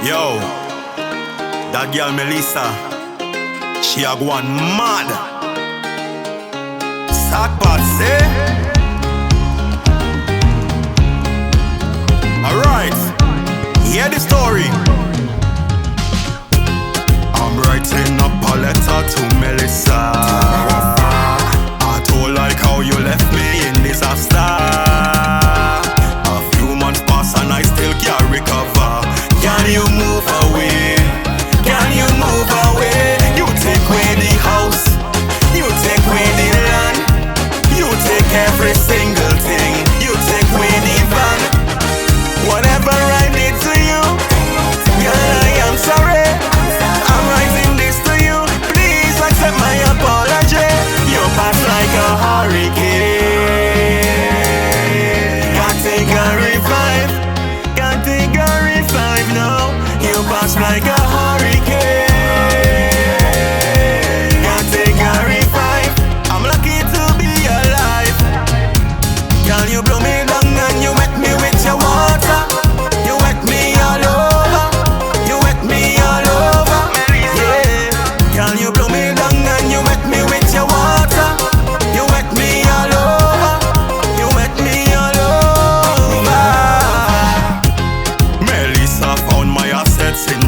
Yo, that girl Melissa, she a go on mad. Sackpot, say. Alright, hear the story. I'm writing up a letter to Melissa. I told like how you left me in disaster. A few months pass and I still can't recover. Can you move away? Can you move away? You take away the house, you take away the land, you take every single thing, you take away the van. Whatever I did to you, girl, I am sorry. I'm writing this to you, please accept my apology. You pass like a hurricane. Can't take a revive, can't take a revive now. You pass like a hurricane. Can't take a revive. I'm lucky to be alive. Girl, you blow me down and you wet me with your water. You wet me all over. You wet me all over. Yeah. Girl, you blow me down and you wet me with your water. You wet me all over. You wet me all over. Melissa found my assets in